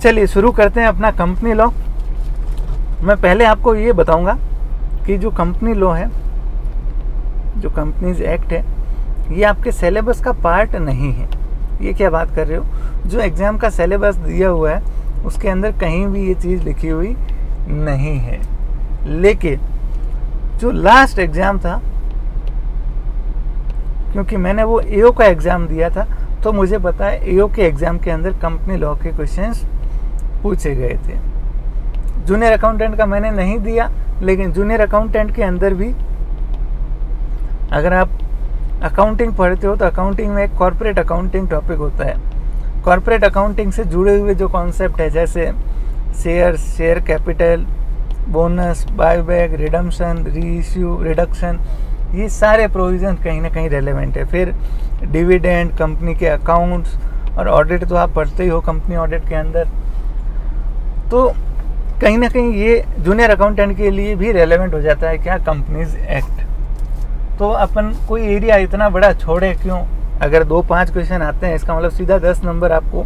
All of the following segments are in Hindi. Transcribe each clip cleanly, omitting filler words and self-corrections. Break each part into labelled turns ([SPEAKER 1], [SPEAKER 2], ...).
[SPEAKER 1] चलिए शुरू करते हैं अपना कंपनी लॉ। मैं पहले आपको ये बताऊंगा कि जो कंपनी लॉ है, जो कंपनीज एक्ट है, ये आपके सिलेबस का पार्ट नहीं है। ये क्या बात कर रहे हो? जो एग्ज़ाम का सिलेबस दिया हुआ है उसके अंदर कहीं भी ये चीज़ लिखी हुई नहीं है। लेकिन जो लास्ट एग्ज़ाम था, क्योंकि मैंने वो एओ का एग्ज़ाम दिया था, तो मुझे पता है एओ के एग्ज़ाम के अंदर कंपनी लॉ के क्वेश्चंस पूछे गए थे। जूनियर अकाउंटेंट का मैंने नहीं दिया, लेकिन जूनियर अकाउंटेंट के अंदर भी अगर आप अकाउंटिंग पढ़ते हो तो अकाउंटिंग में एक कॉर्पोरेट अकाउंटिंग टॉपिक होता है। कॉर्पोरेट अकाउंटिंग से जुड़े हुए जो कॉन्सेप्ट है, जैसे share capital, bonus, buyback, redemption, reissue, reduction, ये सारे प्रोविज़न कहीं ना कहीं रेलेवेंट है। फिर डिविडेंड, कंपनी के अकाउंट्स और ऑडिट तो आप पढ़ते ही हो कंपनी ऑडिट के अंदर। तो कहीं ना कहीं ये जूनियर अकाउंटेंट के लिए भी रेलेवेंट हो जाता है क्या, कंपनीज एक्ट। तो अपन कोई एरिया इतना बड़ा छोड़े क्यों? अगर 2-5 क्वेश्चन आते हैं, इसका मतलब सीधा 10 नंबर आपको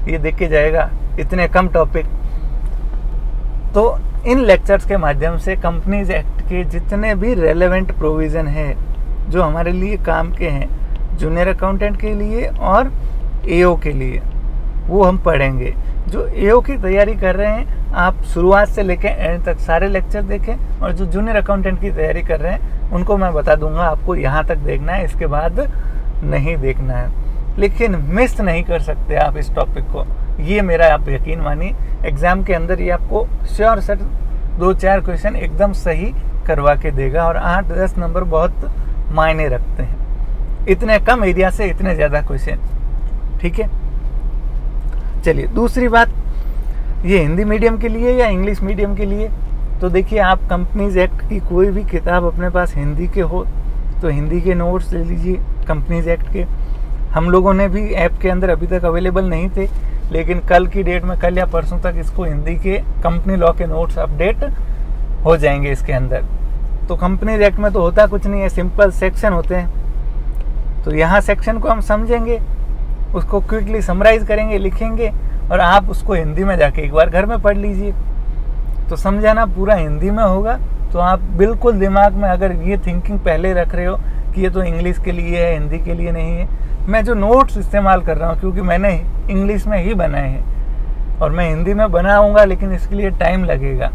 [SPEAKER 1] ये देख के जाएगा, इतने कम टॉपिक। तो इन लेक्चर्स के माध्यम से कंपनीज एक्ट के जितने भी रेलेवेंट प्रोविज़न है जो हमारे लिए काम के हैं, जूनियर अकाउंटेंट के लिए और एओ के लिए, वो हम पढ़ेंगे। जो एओ की तैयारी कर रहे हैं, आप शुरुआत से लेकर एंड तक सारे लेक्चर देखें, और जो जूनियर अकाउंटेंट की तैयारी कर रहे हैं उनको मैं बता दूंगा आपको यहाँ तक देखना है, इसके बाद नहीं देखना है। लेकिन मिस नहीं कर सकते आप इस टॉपिक को, ये मेरा आप यकीन मानिए। एग्ज़ाम के अंदर ये आपको श्योर सर 2-4 क्वेश्चन एकदम सही करवा के देगा, और 8-10 नंबर बहुत मायने रखते हैं। इतने कम एरिया से इतने ज़्यादा क्वेश्चन, ठीक है। चलिए दूसरी बात, ये हिंदी मीडियम के लिए या इंग्लिश मीडियम के लिए, तो देखिए आप कंपनीज एक्ट की कोई भी किताब अपने पास हिंदी के हो तो हिंदी के नोट्स ले लीजिए कंपनीज एक्ट के। हम लोगों ने भी ऐप के अंदर अभी तक अवेलेबल नहीं थे, लेकिन कल की डेट में, कल या परसों तक इसको हिंदी के कंपनी लॉ के नोट्स अपडेट हो जाएंगे इसके अंदर। तो कंपनीज एक्ट में तो होता कुछ नहीं है, सिंपल सेक्शन होते हैं। तो यहाँ सेक्शन को हम समझेंगे, उसको क्विकली समराइज करेंगे, लिखेंगे, और आप उसको हिंदी में जाके एक बार घर में पढ़ लीजिए। तो समझाना पूरा हिंदी में होगा, तो आप बिल्कुल दिमाग में अगर ये थिंकिंग पहले रख रहे हो कि ये तो इंग्लिश के लिए है, हिंदी के लिए नहीं है। मैं जो नोट्स इस्तेमाल कर रहा हूँ, क्योंकि मैंने इंग्लिश में ही बनाए हैं और मैं हिंदी में बनाऊँगा, लेकिन इसके लिए टाइम लगेगा।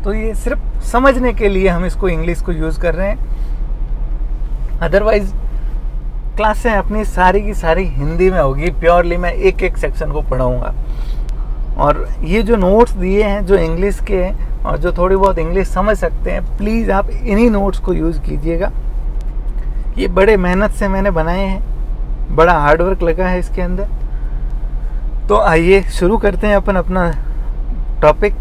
[SPEAKER 1] तो ये सिर्फ समझने के लिए हम इसको इंग्लिश को यूज़ कर रहे हैं। अदरवाइज क्लासें अपनी सारी की सारी हिंदी में होगी, प्योरली मैं एक एक सेक्शन को पढ़ाऊँगा। और ये जो नोट्स दिए हैं जो इंग्लिश के हैं और जो थोड़ी बहुत इंग्लिश समझ सकते हैं, प्लीज़ आप इन्हीं नोट्स को यूज़ कीजिएगा। ये बड़े मेहनत से मैंने बनाए हैं, बड़ा हार्डवर्क लगा है इसके अंदर। तो आइए शुरू करते हैं अपन अपना टॉपिक।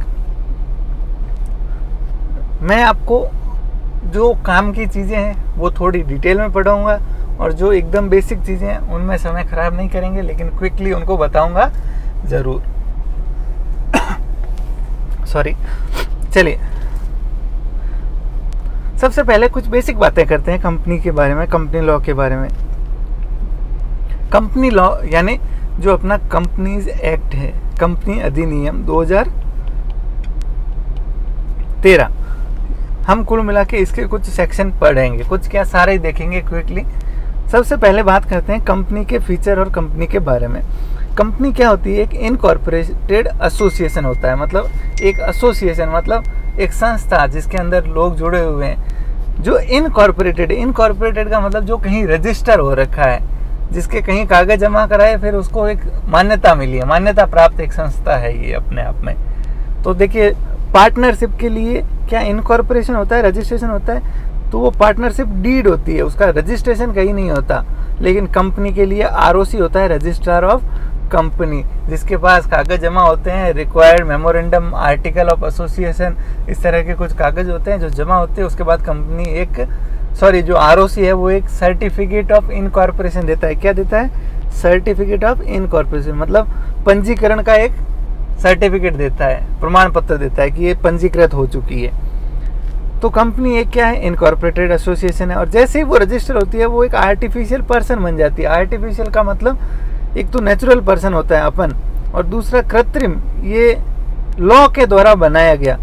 [SPEAKER 1] मैं आपको जो काम की चीज़ें हैं वो थोड़ी डिटेल में पढ़ाऊँगा, और जो एकदम बेसिक चीज़ें हैं उनमें समय ख़राब नहीं करेंगे, लेकिन क्विकली उनको बताऊँगा ज़रूर। सॉरी। चलिए सबसे पहले कुछ बेसिक बातें करते हैं कंपनी के बारे में, कंपनी लॉ के बारे में। कंपनी लॉ यानी जो अपना कंपनीज एक्ट है, कंपनी अधिनियम 2013, हम कुल मिला के इसके कुछ सेक्शन पढ़ेंगे, कुछ क्या सारे ही देखेंगे क्विकली। सबसे पहले बात करते हैं कंपनी के फीचर और कंपनी के बारे में। कंपनी क्या होती है? एक इनकॉर्पोरेटेड एसोसिएशन होता है, मतलब एक एसोसिएशन मतलब एक संस्था जिसके अंदर लोग जुड़े हुए हैं। जो इनकॉर्पोरेटेड का मतलब जो कहीं रजिस्टर हो रखा है, जिसके कहीं कागज जमा कराए, फिर उसको एक मान्यता मिली है, मान्यता प्राप्त एक संस्था है ये अपने आप में। तो देखिए पार्टनरशिप के लिए क्या इनकॉर्पोरेशन होता है, रजिस्ट्रेशन होता है, तो वो पार्टनरशिप डीड होती है, उसका रजिस्ट्रेशन कहीं नहीं होता। लेकिन कंपनी के लिए आरओसी होता है, रजिस्ट्रार ऑफ कंपनी, जिसके पास कागज जमा होते हैं, required memorandum, article of association, इस तरह के कुछ कागज होते हैं जो जमा होते हैं। उसके बाद कंपनी जो आरओसी है वो एक सर्टिफिकेट ऑफ इनकॉर्पोरेशन देता है। क्या देता है? सर्टिफिकेट ऑफ इनकॉर्पोरेशन, मतलब पंजीकरण का एक सर्टिफिकेट देता है, प्रमाण पत्र देता है कि ये पंजीकृत हो चुकी है। तो कंपनी एक क्या है? इनकॉर्पोरेटेड एसोसिएशन है। और जैसे ही वो रजिस्टर होती है वो एक आर्टिफिशियल पर्सन बन जाती है। आर्टिफिशियल का मतलब एक तो नेचुरल पर्सन होता है अपन, और दूसरा कृत्रिम, ये लॉ के द्वारा बनाया गया,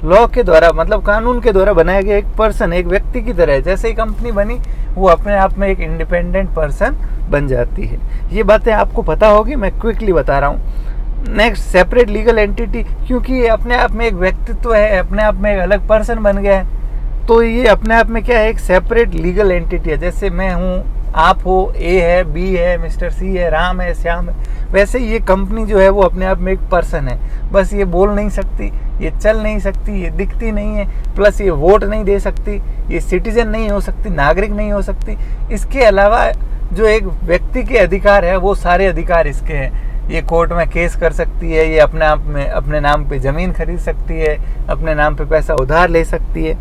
[SPEAKER 1] लॉ के द्वारा मतलब कानून के द्वारा बनाया गया एक पर्सन, एक व्यक्ति की तरह है। जैसे ही कंपनी बनी वो अपने आप में एक इंडिपेंडेंट पर्सन बन जाती है। ये बातें आपको पता होगी, मैं क्विकली बता रहा हूँ। नेक्स्ट, सेपरेट लीगल एंटिटी, क्योंकि ये अपने आप में एक व्यक्तित्व है, अपने आप में एक अलग पर्सन बन गया है, तो ये अपने आप में क्या है, एक सेपरेट लीगल एंटिटी है। जैसे मैं हूँ, आप हो, ए है, बी है, मिस्टर सी है, राम है, श्याम है, वैसे ये कंपनी जो है वो अपने आप में एक पर्सन है। बस ये बोल नहीं सकती, ये चल नहीं सकती, ये दिखती नहीं है, प्लस ये वोट नहीं दे सकती, ये सिटीजन नहीं हो सकती, नागरिक नहीं हो सकती। इसके अलावा जो एक व्यक्ति के अधिकार है वो सारे अधिकार इसके हैं। ये कोर्ट में केस कर सकती है, ये अपने आप में अपने नाम पे ज़मीन खरीद सकती है, अपने नाम पे पैसा उधार ले सकती है।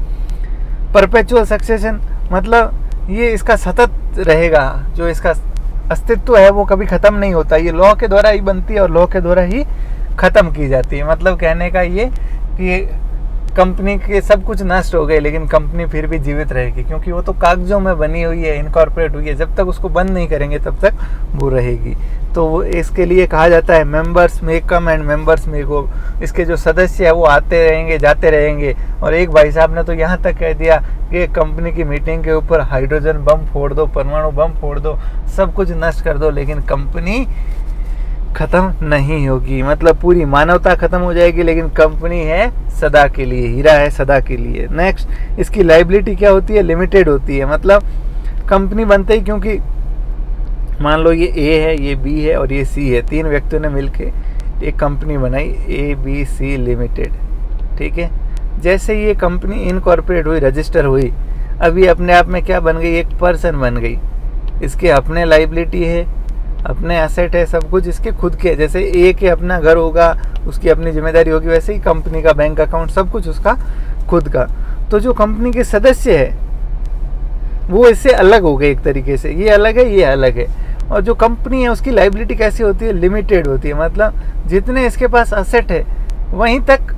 [SPEAKER 1] परपेचुअल सक्सेशन मतलब ये इसका सतत रहेगा, जो इसका अस्तित्व है वो कभी ख़त्म नहीं होता। ये लॉ के द्वारा ही बनती है और लॉ के द्वारा ही ख़त्म की जाती है। मतलब कहने का ये कि कंपनी के सब कुछ नष्ट हो गए लेकिन कंपनी फिर भी जीवित रहेगी, क्योंकि वो तो कागजों में बनी हुई है, इनकॉर्पोरेट हुई है। जब तक उसको बंद नहीं करेंगे तब तक वो रहेगी। तो वो इसके लिए कहा जाता है members may come and members may go. इसके जो सदस्य है वो आते रहेंगे, जाते रहेंगे। और एक भाई साहब ने तो यहाँ तक कह दिया कि कंपनी की मीटिंग के ऊपर हाइड्रोजन बम फोड़ दो, परमाणु बम फोड़ दो, सब कुछ नष्ट कर दो, लेकिन कंपनी खत्म नहीं होगी। मतलब पूरी मानवता खत्म हो जाएगी लेकिन कंपनी है सदा के लिए, हीरा है सदा के लिए। नेक्स्ट, इसकी लायबिलिटी क्या होती है, लिमिटेड होती है। मतलब कंपनी बनते ही, क्योंकि मान लो ये ए है, ये बी है और ये सी है, तीन व्यक्तियों ने मिलके एक कंपनी बनाई ABC लिमिटेड, ठीक है। जैसे ये कंपनी इनकॉर्पोरेट हुई, रजिस्टर हुई, अभी अपने आप में क्या बन गई, एक पर्सन बन गई। इसके अपने लायबिलिटी है, अपने एसेट है, सब कुछ इसके खुद के। जैसे ए के अपना घर होगा, उसकी अपनी जिम्मेदारी होगी, वैसे ही कंपनी का बैंक अकाउंट सब कुछ उसका खुद का। तो जो कंपनी के सदस्य है वो इससे अलग हो गए एक तरीके से, ये अलग है, ये अलग है। और जो कंपनी है उसकी लायबिलिटी कैसी होती है, लिमिटेड होती है। मतलब जितने इसके पास एसेट है वहीं तक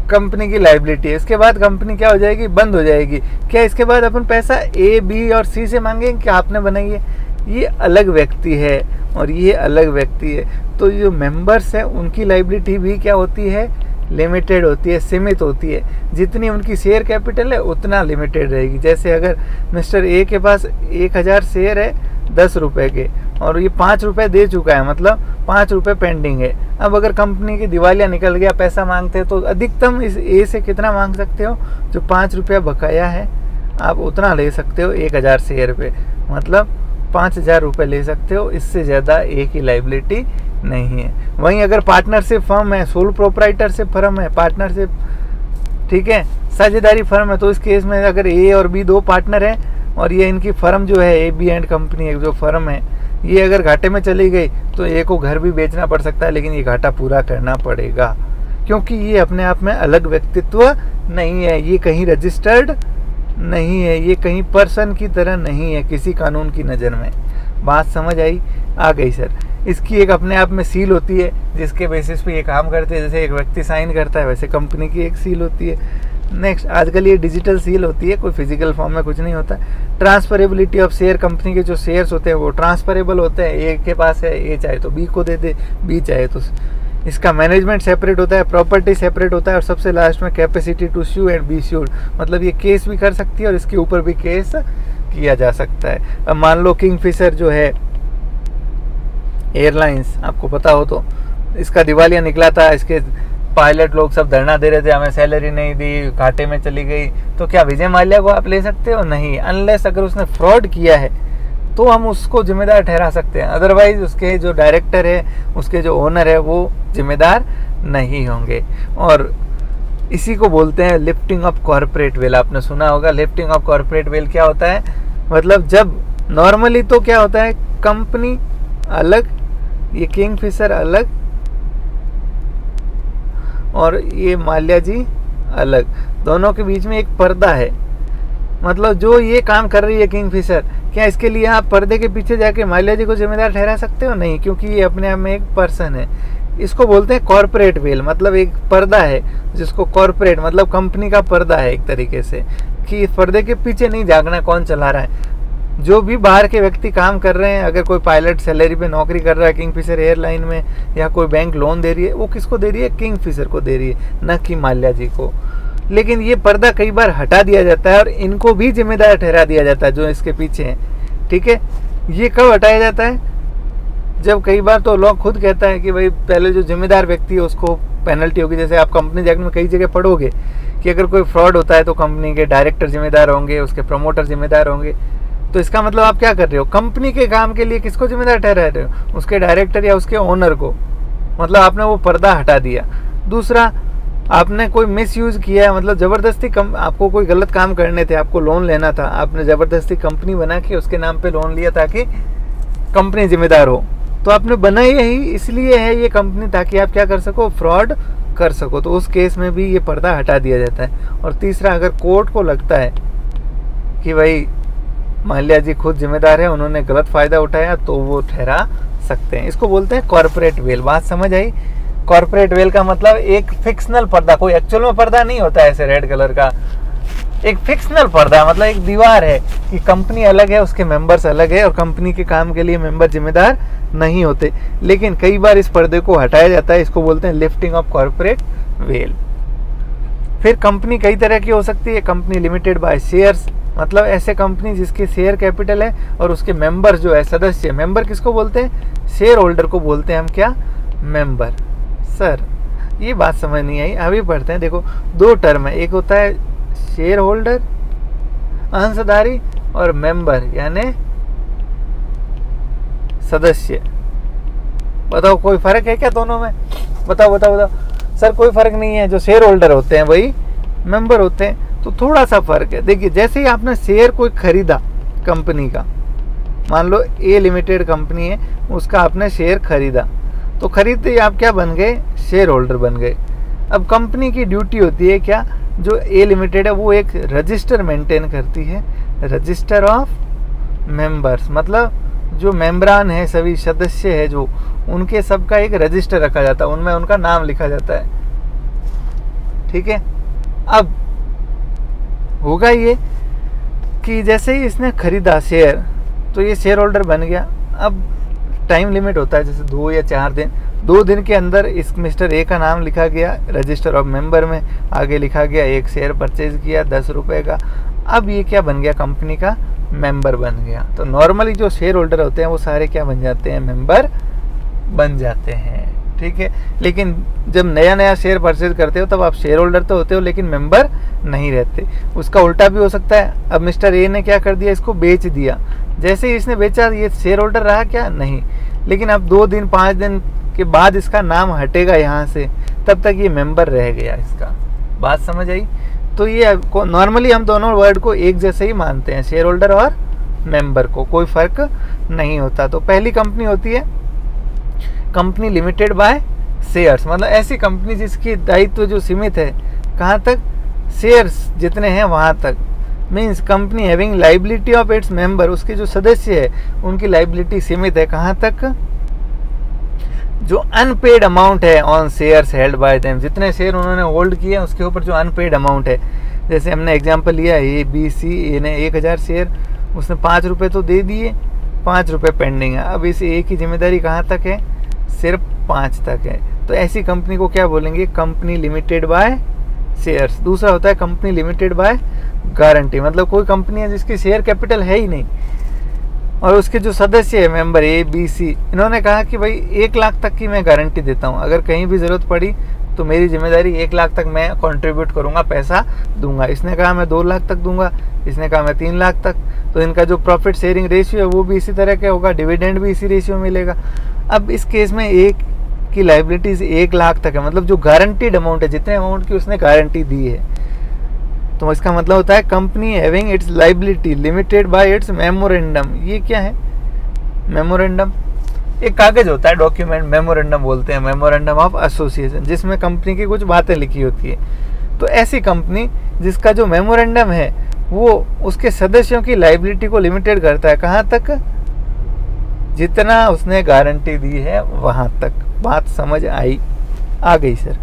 [SPEAKER 1] कंपनी की लायबिलिटी है। इसके बाद कंपनी क्या हो जाएगी, बंद हो जाएगी। क्या इसके बाद अपन पैसा A, B और C से मांगेंगे कि आपने बनाई है? ये अलग व्यक्ति है और ये अलग व्यक्ति है। तो जो मेंबर्स हैं उनकी लायबिलिटी भी क्या होती है, लिमिटेड होती है, सीमित होती है। जितनी उनकी शेयर कैपिटल है उतना लिमिटेड रहेगी। जैसे अगर मिस्टर ए के पास 1000 शेयर है 10 रुपये के और ये 5 रुपये दे चुका है, मतलब 5 रुपये पेंडिंग है। अब अगर कंपनी की दिवालिया निकल गया, पैसा मांगते हैं, तो अधिकतम इस ए से कितना मांग सकते हो, जो 5 रुपया बकाया है आप उतना ले सकते हो 1000 शेयर पे, मतलब 5000 रुपये ले सकते हो। इससे ज़्यादा ए की लायबिलिटी नहीं है। वहीं अगर पार्टनरशिप फर्म है, सोल प्रोप्राइटरशिप फर्म है, पार्टनरशिप, ठीक है, साझेदारी फर्म है, तो इस केस में अगर ए और बी दो पार्टनर हैं और ये इनकी फर्म जो है AB एंड कंपनी जो फर्म है, ये अगर घाटे में चली गई तो ए को घर भी बेचना पड़ सकता है, लेकिन ये घाटा पूरा करना पड़ेगा, क्योंकि ये अपने आप में अलग व्यक्तित्व नहीं है, ये कहीं रजिस्टर्ड नहीं है, ये कहीं पर्सन की तरह नहीं है किसी कानून की नज़र में। बात समझ आई? आ गई सर। इसकी एक अपने आप में सील होती है जिसके बेसिस पे ये काम करते हैं। जैसे एक व्यक्ति साइन करता है वैसे कंपनी की एक सील होती है। नेक्स्ट, आजकल ये डिजिटल सील होती है, कोई फिजिकल फॉर्म में कुछ नहीं होता। ट्रांसफरेबिलिटी ऑफ शेयर, कंपनी के जो शेयर्स होते हैं वो ट्रांसफरेबल होते हैं। ए के पास है, ए चाहे तो बी को दे दे, बी चाहे तो। इसका मैनेजमेंट सेपरेट होता है, प्रॉपर्टी सेपरेट होता है और सबसे लास्ट में capacity to sue and be sued, मतलब ये केस भी कर सकती है और इसके ऊपर भी केस किया जा सकता है। अब मान लो किंगफिशर जो है एयरलाइंस, आपको पता हो तो, इसका दिवालिया निकला था, इसके पायलट लोग सब धरना दे रहे थे, हमें सैलरी नहीं दी, घाटे में चली गई। तो क्या विजय माल्या को आप ले सकते हो? नहीं, अनलेस अगर उसने फ्रॉड किया है तो हम उसको जिम्मेदार ठहरा सकते हैं, अदरवाइज उसके जो डायरेक्टर है, उसके जो ओनर है, वो जिम्मेदार नहीं होंगे। और इसी को बोलते हैं लिफ्टिंग ऑफ कॉर्पोरेट वेल। आपने सुना होगा लिफ्टिंग ऑफ कॉर्पोरेट वेल क्या होता है? मतलब जब नॉर्मली तो क्या होता है, कंपनी अलग, ये किंगफिशर अलग और ये माल्या जी अलग, दोनों के बीच में एक पर्दा है। मतलब जो ये काम कर रही है किंगफिशर, क्या इसके लिए आप पर्दे के पीछे जाके माल्या जी को जिम्मेदार ठहरा सकते हो? नहीं, क्योंकि ये अपने आप में एक पर्सन है। इसको बोलते हैं कॉर्पोरेट वेल, मतलब एक पर्दा है जिसको कॉर्पोरेट मतलब कंपनी का पर्दा है एक तरीके से, कि इस पर्दे के पीछे नहीं झांकना कौन चला रहा है। जो भी बाहर के व्यक्ति काम कर रहे हैं, अगर कोई पायलट सैलरी पे नौकरी कर रहा है किंगफिशर एयरलाइन में, या कोई बैंक लोन दे रही है, वो किसको दे रही है? किंगफिशर को दे रही है, न कि माल्या जी को। लेकिन ये पर्दा कई बार हटा दिया जाता है और इनको भी जिम्मेदार ठहरा दिया जाता है जो इसके पीछे हैं। ठीक है, ये कब हटाया जाता है? जब कई बार तो लॉ खुद कहता है कि भाई पहले जो जिम्मेदार व्यक्ति है उसको पेनल्टी होगी। जैसे आप कंपनी एक्ट में कई जगह पढ़ोगे कि अगर कोई फ्रॉड होता है तो कंपनी के डायरेक्टर जिम्मेदार होंगे, उसके प्रमोटर जिम्मेदार होंगे। तो इसका मतलब आप क्या कर रहे हो? कंपनी के काम के लिए किसको जिम्मेदार ठहरा रहे हो? उसके डायरेक्टर या उसके ओनर को। मतलब आपने वो पर्दा हटा दिया। दूसरा, आपने कोई मिस यूज़ किया है, मतलब ज़बरदस्ती आपको कोई गलत काम करने थे, आपको लोन लेना था, आपने ज़बरदस्ती कंपनी बना के उसके नाम पे लोन लिया ताकि कंपनी जिम्मेदार हो। तो आपने बनाई ही इसलिए है ये कंपनी, ताकि आप क्या कर सको? फ्रॉड कर सको। तो उस केस में भी ये पर्दा हटा दिया जाता है। और तीसरा, अगर कोर्ट को लगता है कि भाई माल्या जी खुद जिम्मेदार है, उन्होंने गलत फ़ायदा उठाया, तो वो ठहरा सकते हैं। इसको बोलते हैं कॉर्पोरेट वेल। बात समझ आई? कॉर्पोरेट वेल का मतलब एक फिक्शनल पर्दा, कोई एक्चुअल में पर्दा नहीं होता है ऐसे रेड कलर का, एक फिक्शनल पर्दा, मतलब एक दीवार है कि कंपनी अलग है, उसके मेंबर्स अलग है और कंपनी के काम के लिए मेंबर जिम्मेदार नहीं होते। लेकिन कई बार इस पर्दे को हटाया जाता है, इसको बोलते हैं लिफ्टिंग ऑफ कॉर्पोरेट वेल। फिर कंपनी कई तरह की हो सकती है। कंपनी लिमिटेड बाय शेयर्स, मतलब ऐसे कंपनी जिसकी शेयर कैपिटल है और उसके मेंबर जो है सदस्य, मेंबर किसको बोलते हैं? शेयर होल्डर को बोलते हैं हम क्या? मेंबर। सर ये बात समझ नहीं आई, अभी पढ़ते हैं। देखो, दो टर्म है, एक होता है शेयर होल्डर अंशधारी और मेंबर यानी सदस्य। बताओ कोई फर्क है क्या दोनों में? बताओ बताओ बताओ। सर कोई फर्क नहीं है, जो शेयर होल्डर होते हैं वही मेंबर होते हैं। तो थोड़ा सा फर्क है। देखिए, जैसे ही आपने शेयर कोई खरीदा कंपनी का, मान लो ए लिमिटेड कंपनी है, उसका आपने शेयर खरीदा, तो खरीदते ही आप क्या बन गए? शेयर होल्डर बन गए। अब कंपनी की ड्यूटी होती है क्या? जो ए लिमिटेड है वो एक रजिस्टर मेंटेन करती है, रजिस्टर ऑफ मेंबर्स, मतलब जो मेंबरान है, सभी सदस्य है जो, उनके सबका एक रजिस्टर रखा जाता है, उनमें उनका नाम लिखा जाता है। ठीक है, अब होगा ये कि जैसे ही इसने खरीदा शेयर, तो ये शेयर होल्डर बन गया। अब टाइम लिमिट होता है, जैसे 2 या 4 दिन, 2 दिन के अंदर इस मिस्टर ए का नाम लिखा गया रजिस्टर ऑफ मेंबर में, आगे लिखा गया एक शेयर परचेज किया 10 रुपये का। अब ये क्या बन गया? कंपनी का मेंबर बन गया। तो नॉर्मली जो शेयर होल्डर होते हैं वो सारे क्या बन जाते हैं? मेंबर बन जाते हैं। ठीक है, लेकिन जब नया नया शेयर परचेज करते हो तब आप शेयर होल्डर तो होते हो लेकिन मेंबर नहीं रहते। उसका उल्टा भी हो सकता है। अब मिस्टर ए ने क्या कर दिया? इसको बेच दिया। जैसे ही इसने बेचा, ये शेयर होल्डर रहा क्या? नहीं। लेकिन अब 2 दिन 5 दिन के बाद इसका नाम हटेगा यहाँ से, तब तक ये मेंबर रह गया इसका। बात समझ आई? तो ये नॉर्मली हम दोनों वर्ड को एक जैसे ही मानते हैं, शेयर होल्डर और मेंबर को, कोई फर्क नहीं होता। तो पहली कंपनी होती है कंपनी लिमिटेड बाय शेयर्स, मतलब ऐसी कंपनी जिसकी दायित्व जो सीमित है, कहाँ तक? शेयर्स जितने हैं वहाँ तक। Means company having liability of its member, उसके जो सदस्य है उनकी लाइबिलिटी सीमित है, कहाँ तक? जो अनपेड अमाउंट है on shares held by them, जितने शेयर उन्होंने होल्ड किए उसके ऊपर जो अनपेड अमाउंट है। जैसे हमने एग्जांपल लिया ए बी सी, ए ने 1000 शेयर, उसने 5 रुपये तो दे दिए, 5 रुपये पेंडिंग है। अब इस ए की जिम्मेदारी कहाँ तक है? सिर्फ 5 तक है। तो ऐसी कंपनी को क्या बोलेंगे? Company limited by shares. दूसरा होता है कंपनी लिमिटेड बाय गारंटी, मतलब कोई कंपनी है जिसकी शेयर कैपिटल है ही नहीं और उसके जो सदस्य है मेंबर ए बी सी, इन्होंने कहा कि भाई 1 लाख तक की मैं गारंटी देता हूँ, अगर कहीं भी ज़रूरत पड़ी तो मेरी जिम्मेदारी 1 लाख तक मैं कंट्रीब्यूट करूँगा, पैसा दूंगा। इसने कहा मैं 2 लाख तक दूंगा, इसने कहा मैं 3 लाख तक। तो इनका जो प्रॉफिट शेयरिंग रेशियो है वो भी इसी तरह का होगा, डिविडेंड भी इसी रेशियो मिलेगा। अब इस केस में एक की लाइबिलिटीज 1 लाख तक है, मतलब जो गारंटीड अमाउंट है, जितने अमाउंट की उसने गारंटी दी है। तो इसका मतलब होता है company having its liability limited by it's memorandum. ये क्या है? मेमोरेंडम एक कागज होता है, डॉक्यूमेंट, मेमोरेंडम बोलते हैं, मेमोरेंडम ऑफ एसोसिएशन, जिसमें कंपनी की कुछ बातें लिखी होती है। तो ऐसी कंपनी जिसका जो मेमोरेंडम है वो उसके सदस्यों की लाइबिलिटी को लिमिटेड करता है, कहाँ तक? जितना उसने गारंटी दी है वहाँ तक। बात समझ आई? आ गई सर।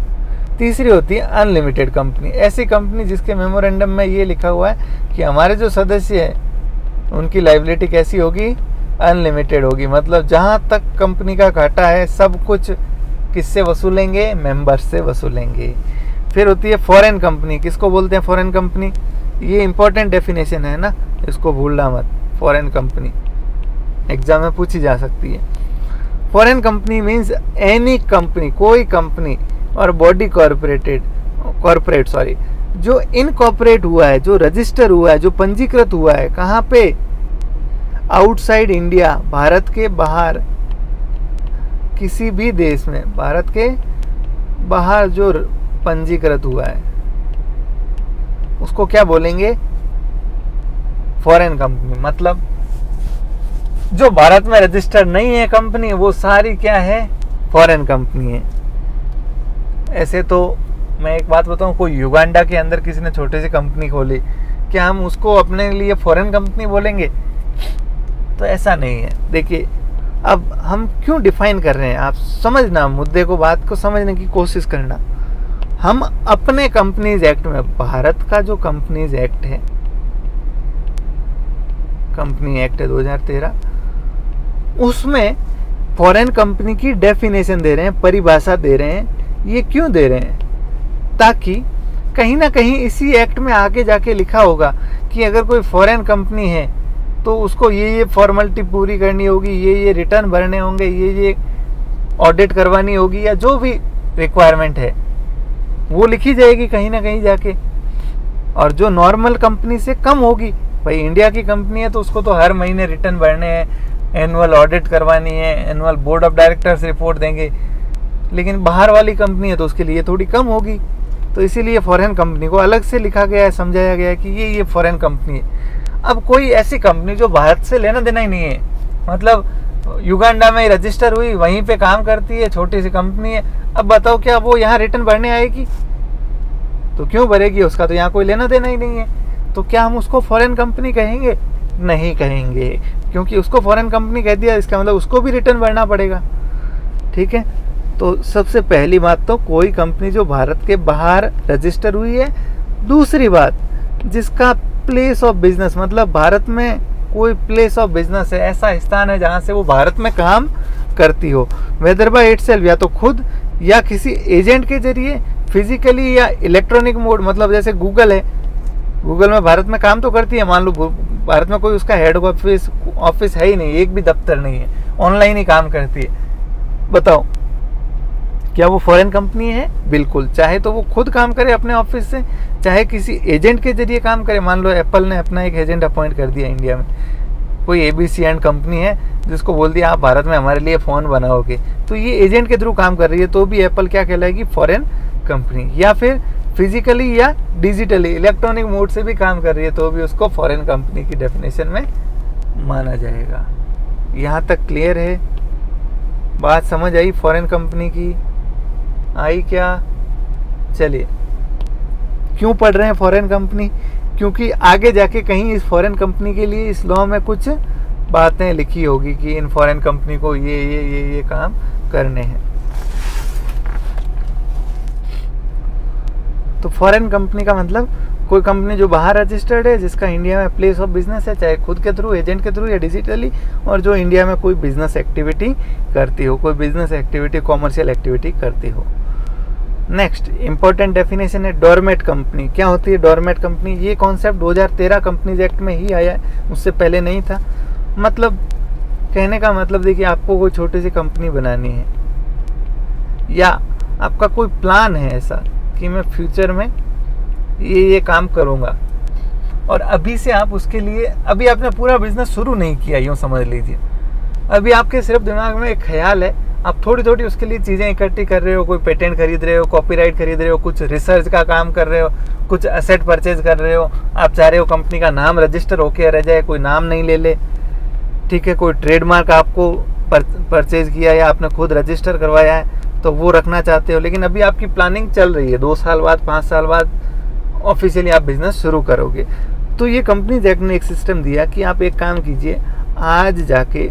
[SPEAKER 1] तीसरी होती है अनलिमिटेड कंपनी, ऐसी कंपनी जिसके मेमोरेंडम में ये लिखा हुआ है कि हमारे जो सदस्य हैं उनकी लायबिलिटी कैसी होगी? अनलिमिटेड होगी। मतलब जहाँ तक कंपनी का घाटा है सब कुछ किससे वसूलेंगे? मेंबर्स से वसूलेंगे। फिर होती है फॉरेन कंपनी। किसको बोलते हैं फॉरेन कंपनी? ये इंपॉर्टेंट डेफिनेशन है ना, इसको भूलना मत। फॉरेन कंपनी एग्जाम में पूछी जा सकती है। Foreign company means any company, कोई कंपनी और बॉडी कॉर्पोरेट जो इनकॉर्पोरेट हुआ है, जो रजिस्टर हुआ है, जो पंजीकृत हुआ है, कहाँ पे? आउटसाइड इंडिया, भारत के बाहर किसी भी देश में, भारत के बाहर जो पंजीकृत हुआ है उसको क्या बोलेंगे? Foreign company. मतलब जो भारत में रजिस्टर्ड नहीं है कंपनी, वो सारी क्या है? फॉरेन कंपनी है। ऐसे तो मैं एक बात बताऊं, कोई युगांडा के अंदर किसी ने छोटी सी कंपनी खोली, क्या हम उसको अपने लिए फॉरेन कंपनी बोलेंगे? तो ऐसा नहीं है। देखिए अब हम क्यों डिफाइन कर रहे हैं, आप समझना मुद्दे को, बात को समझने की कोशिश करना। हम अपने कंपनीज एक्ट में, भारत का जो कंपनीज एक्ट है, कंपनी एक्ट है 2013, उसमें फॉरेन कंपनी की डेफिनेशन दे रहे हैं, परिभाषा दे रहे हैं। ये क्यों दे रहे हैं? ताकि कहीं ना कहीं इसी एक्ट में आगे जाके लिखा होगा कि अगर कोई फॉरेन कंपनी है तो उसको ये फॉर्मेलिटी पूरी करनी होगी, ये रिटर्न भरने होंगे, ये ऑडिट करवानी होगी, या जो भी रिक्वायरमेंट है वो लिखी जाएगी कहीं ना कहीं जाके। और जो नॉर्मल कंपनी से कम होगी, भाई इंडिया की कंपनी है तो उसको तो हर महीने रिटर्न भरने हैं, एनुअल ऑडिट करवानी है, annual board of directors report देंगे, लेकिन बाहर वाली कंपनी है तो उसके लिए थोड़ी कम होगी। तो इसीलिए फॉरेन कंपनी को अलग से लिखा गया है, समझाया गया है कि ये फॉरेन कंपनी है। अब कोई ऐसी कंपनी जो भारत से लेना देना ही नहीं है, मतलब युगांडा में रजिस्टर हुई, वहीं पे काम करती है, छोटी सी कंपनी है, अब बताओ क्या वो यहाँ रिटर्न भरने आएगी? तो क्यों भरेगी? उसका तो यहाँ कोई लेना देना ही नहीं है। तो क्या हम उसको फॉरेन कंपनी कहेंगे? नहीं कहेंगे, क्योंकि उसको फॉरेन कंपनी कह दिया, इसका मतलब उसको भी रिटर्न भरना पड़ेगा। ठीक है, तो सबसे पहली बात तो कोई कंपनी जो भारत के बाहर रजिस्टर हुई है। दूसरी बात, जिसका प्लेस ऑफ बिजनेस, मतलब भारत में कोई प्लेस ऑफ बिजनेस है, ऐसा स्थान है जहाँ से वो भारत में काम करती हो, वेदर बाय इटसेल्फ, या तो खुद या किसी एजेंट के जरिए, फिजिकली या इलेक्ट्रॉनिक मोड। मतलब जैसे गूगल है, गूगल में भारत में काम तो करती है, मान लो भारत में कोई उसका हेड ऑफिस है ही नहीं, एक भी दफ्तर नहीं है, ऑनलाइन ही काम करती है। बताओ क्या वो फॉरेन कंपनी है? बिल्कुल। चाहे तो वो खुद काम करे अपने ऑफिस से, चाहे किसी एजेंट के जरिए काम करे। मान लो एप्पल ने अपना एक एजेंट अपॉइंट कर दिया इंडिया में, कोई ABC एंड कंपनी है जिसको बोल दिया आप भारत में हमारे लिए फ़ोन बनाओगे, तो ये एजेंट के थ्रू काम कर रही है, तो भी एप्पल क्या कहलाएगी? Foreign company. या फिर फिजिकली या डिजिटली इलेक्ट्रॉनिक मोड से भी काम कर रही है, तो भी उसको फॉरेन कंपनी की डेफिनेशन में माना जाएगा। यहाँ तक क्लियर है? बात समझ आई फॉरेन कंपनी की? आई क्या? चलिए, क्यों पढ़ रहे हैं फॉरेन कंपनी? क्योंकि आगे जाके कहीं इस फॉरेन कंपनी के लिए इस लॉ में कुछ बातें लिखी होगी कि इन फॉरेन कंपनी को ये काम करने हैं। तो फॉरेन कंपनी का मतलब कोई कंपनी जो बाहर रजिस्टर्ड है, जिसका इंडिया में प्लेस ऑफ बिजनेस है, चाहे खुद के थ्रू, एजेंट के थ्रू या डिजिटली, और जो इंडिया में कोई बिजनेस एक्टिविटी करती हो, कोई बिजनेस एक्टिविटी, कॉमर्शियल एक्टिविटी करती हो। नेक्स्ट इंपॉर्टेंट डेफिनेशन है डोरमेट कंपनी। क्या होती है डोरमेट कंपनी? ये कॉन्सेप्ट 2013 कंपनीज एक्ट में ही आया है, उससे पहले नहीं था। मतलब कहने का मतलब देखिए, आपको कोई छोटी सी कंपनी बनानी है, या आपका कोई प्लान है ऐसा कि मैं फ्यूचर में ये काम करूँगा, और अभी से आप उसके लिए, अभी आपने पूरा बिजनेस शुरू नहीं किया, यूँ समझ लीजिए, अभी आपके सिर्फ दिमाग में एक ख्याल है, आप थोड़ी थोड़ी उसके लिए चीज़ें इकट्ठी कर रहे हो, कोई पेटेंट खरीद रहे हो, कॉपीराइट खरीद रहे हो, कुछ रिसर्च का काम कर रहे हो, कुछ एसेट परचेज कर रहे हो, आप चाह रहे हो कंपनी का नाम रजिस्टर होके रह जाए, कोई नाम नहीं ले ले, ठीक है, कोई ट्रेडमार्क आपको परचेज किया या आपने खुद रजिस्टर करवाया है तो वो रखना चाहते हो, लेकिन अभी आपकी प्लानिंग चल रही है, 2 साल बाद 5 साल बाद ऑफिशियली आप बिजनेस शुरू करोगे। तो ये कंपनीज एक्ट ने एक सिस्टम दिया कि आप एक काम कीजिए, आज जाके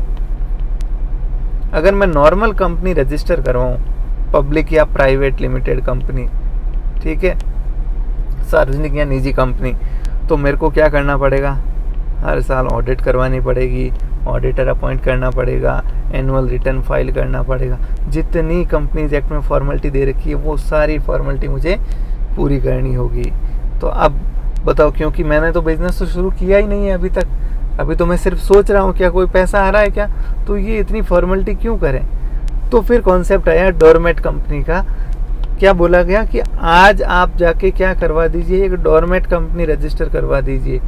[SPEAKER 1] अगर मैं नॉर्मल कंपनी रजिस्टर करवाऊँ, पब्लिक या प्राइवेट लिमिटेड कंपनी, ठीक है, सार्वजनिक या निजी कंपनी, तो मेरे को क्या करना पड़ेगा? हर साल ऑडिट करवानी पड़ेगी, ऑडिटर अपॉइंट करना पड़ेगा, एनुअल रिटर्न फाइल करना पड़ेगा। जितनी कंपनीज एक्ट में फॉर्मेलिटी दे रखी है वो सारी फॉर्मेलिटी मुझे पूरी करनी होगी। तो अब बताओ, क्योंकि मैंने तो बिज़नेस तो शुरू किया ही नहीं है अभी तक, अभी तो मैं सिर्फ सोच रहा हूँ क्या कोई पैसा आ रहा है क्या, तो ये इतनी फॉर्मेलिटी क्यों करें। तो फिर कॉन्सेप्ट आया डोरमेट कंपनी का। क्या बोला गया कि आज आप जाके क्या करवा दीजिए, एक डोरमेट कंपनी रजिस्टर करवा दीजिए।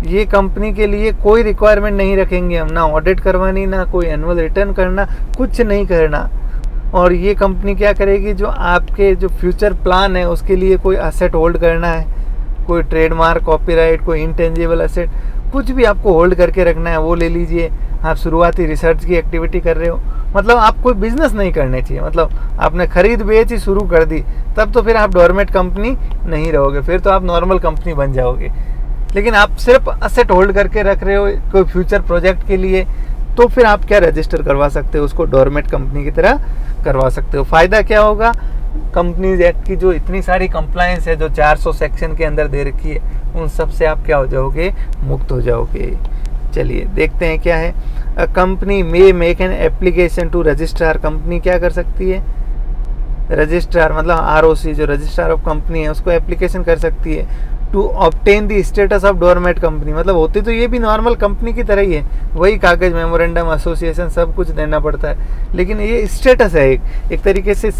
[SPEAKER 1] ये कंपनी के लिए कोई रिक्वायरमेंट नहीं रखेंगे हम, ना ऑडिट करवानी, ना कोई एनुअल रिटर्न करना, कुछ नहीं करना। और ये कंपनी क्या करेगी, जो आपके जो फ्यूचर प्लान है उसके लिए कोई असेट होल्ड करना है, कोई ट्रेडमार्क, कॉपीराइट, कोई इंटेंजिबल असेट, कुछ भी आपको होल्ड करके रखना है वो ले लीजिए। आप शुरुआती रिसर्च की एक्टिविटी कर रहे हो, मतलब आप कोई बिजनेस नहीं करने चाहिए, मतलब आपने खरीद बेच ही शुरू कर दी, तब तो फिर आप डोरमेट कंपनी नहीं रहोगे, फिर तो आप नॉर्मल कंपनी बन जाओगे। लेकिन आप सिर्फ असेट होल्ड करके रख रहे हो कोई फ्यूचर प्रोजेक्ट के लिए, तो फिर आप क्या रजिस्टर करवा सकते हो, उसको डोरमेट कंपनी की तरह करवा सकते हो। फ़ायदा क्या होगा, कंपनीज एक्ट की जो इतनी सारी कंप्लायंस है जो 400 सेक्शन के अंदर दे रखी है, उन सब से आप क्या हो जाओगे, मुक्त हो जाओगे। चलिए देखते हैं क्या है। A company may make an application to registrar. Company क्या कर सकती है, रजिस्ट्रार मतलब ROC जो रजिस्ट्रार ऑफ कंपनी है उसको एप्लीकेशन कर सकती है to obtain the status of dormant company. मतलब होती तो ये भी नॉर्मल कंपनी की तरह ही है, वही कागज, मेमोरेंडम, एसोसिएशन सब कुछ देना पड़ता है, लेकिन ये स्टेटस है, एक तरीके से